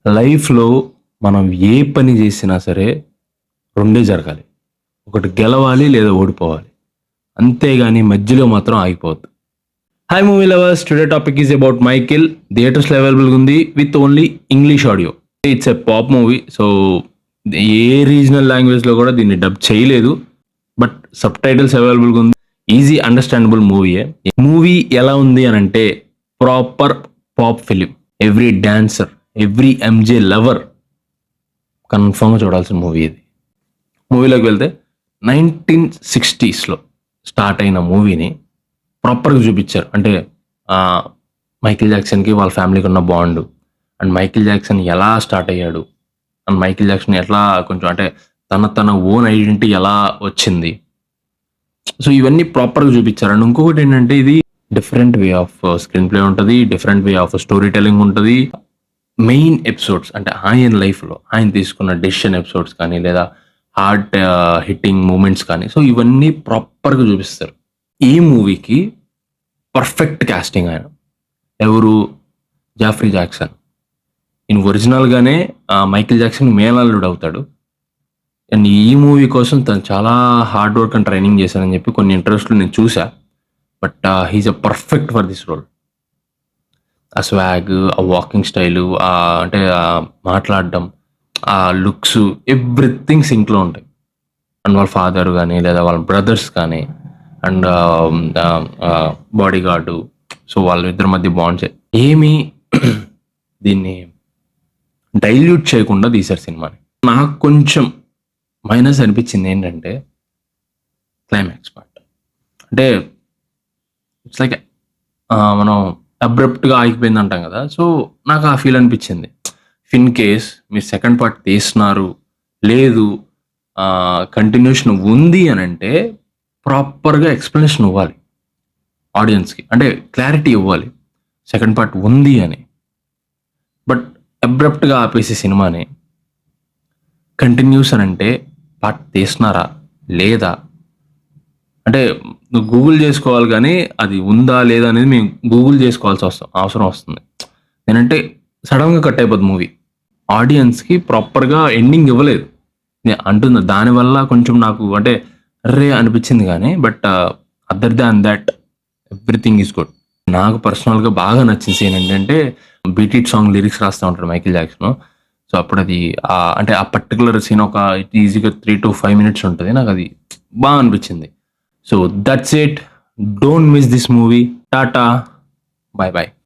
లైఫ్‌లో మనం ఏ పని జేసినా సరే రెండే జరగాలి. ఒకటి గెలవాలి లేదా ఓడిపోవాలి. అంతేగాని మధ్యలో మాత్రం ఆగిపోవద్దు. Hi movie lovers, today topic is about 'Michael'. థియేటర్స్‌లో అవైలబుల్‌గా ఉంది with only English audio. It's a pop movie. So, a regional లాంగ్వేజ్‌లో గూడా దీన్ని డబ్ చేయలేదు. బట్ సబ్‌టైటిల్స్ అవైలబుల్‌గా ఉంది. Easy understandable మూవీయే. మూవీ ఎలా ఉంది అనంటే proper pop film. Every dancer, every MJ lover కన్ఫర్మ్‌గా చూడాల్సిన మూవీ ఇది. మూవీలోకి వెళ్తే 1960స్‌లో స్టార్ట్ అయిన మూవీని ప్రాపర్‌గా చూపిచ్చారు. అంటే మైకేల్ జాక్సన్‌కి వాళ్ళ ఫ్యామిలీకి ఉన్న బాండ్, అండ్ మైకేల్ జాక్సన్ ఎలా స్టార్ట్ అయ్యాడు, అండ్ మైకేల్ జాక్సన్ ఎట్లా కొంచెం అంటే తన ఓన్ ఐడెంటిటీ ఎలా వచ్చింది. సో, ఇవన్నీ ప్రాపర్‌గా చూపిచ్చారు. అండ్ ఇంకొకటి ఏంటంటే ఇది different way of screenplay ఉంటది. Different way of storytelling ఉంటది. మెయిన్ ఎపిసోడ్స్ అంటే ఆయన లైఫ్‌లో ఆయన తీసుకున్న డెసిషన్ ఎపిసోడ్స్ కానీ, లేదా హార్ట్ హిట్టింగ్ మూమెంట్స్ కానీ, సో ఇవన్నీ ప్రాపర్‌గా చూపిస్తారు. ఈ మూవీకి పర్ఫెక్ట్ కాస్టింగ్ ఆయన. ఎవరు? Jaafar Jackson. ఈయన ఒరిజినల్‌గానే మైకేల్ జాక్సన్ మేనల్లుడు అవుతాడు. అండ్ ఈ మూవీ కోసం తను చాలా హార్డ్ వర్క్ అండ్ ట్రైనింగ్ చేశారని చెప్పి కొన్ని ఇంటర్వ్యూస్‌లో నేను చూసా. But he is a perfect for this role. ఆ స్వాగ్, ఆ వాకింగ్ స్టైలు, అంటే మాట్లాడడం, ఆ లుక్స్, ఎవ్రీథింగ్ సింక్‌లో ఉంటాయి. అండ్ వాళ్ళ ఫాదర్ గాని, లేదా వాళ్ళ బ్రదర్స్ కానీ, అండ్ బాడీగార్డు. సో, వాళ్ళిద్దరి మధ్య బాండ్స్ ఏమి దీన్ని డైల్యూట్ చేయకుండా తీశారు సినిమాని. నాకు కొంచెం మైనస్ అనిపించింది ఏంటంటే క్లైమాక్స్ పార్ట్. అంటే ఇట్స్ లైక్ మనం అబ్రప్ట్‌గా ఆగిపోయింది అంటాం కదా! సో, నాకు ఆ ఫీల్ అనిపించింది. ఇన్ కేస్ మీరు సెకండ్ పార్ట్ తీస్తున్నారు, లేదు కంటిన్యూషన్ ఉంది అనంటే ప్రాపర్‌గా ఎక్స్‌ప్లనేషన్ ఇవ్వాలి ఆడియన్స్‌కి. అంటే క్లారిటీ ఇవ్వాలి. సెకండ్ పార్ట్ ఉంది అని. బట్ అబ్రప్ట్‌గా ఆపేసి సినిమాని కంటిన్యూస్ అనంటే పార్ట్ తీస్తున్నారా? లేదా? అంటే నువ్వు గూగుల్ చేసుకోవాలి గానీ, అది ఉందా? లేదా? అనేది మేము గూగుల్ చేసుకోవాల్సి అవసరం వస్తుంది. నేనంటే సడెన్‌గా కట్ అయిపోద్ది మూవీ. ఆడియన్స్‌కి ప్రాపర్‌గా ఎండింగ్ ఇవ్వలేదు. అంటున్నా దానివల్ల కొంచెం నాకు అంటే అర్రే! అనిపించింది గానీ, but other than thought everything is good. నాకు పర్సనల్‌గా బాగా నచ్చిన సీన్ ఏంటంటే, 'బీట్ ఇట్' సాంగ్ లిరిక్స్ రాస్తా ఉంటాడు మైకేల్ జాక్సన్. సో, అప్పుడది అంటే ఆ పర్టిక్యులర్ సీన్ ఒక ఈజీగా 3-5 మినిట్స్ ఉంటది. నాకది అనిపించింది. So, that's it. Don't miss this movie. Tata. By by.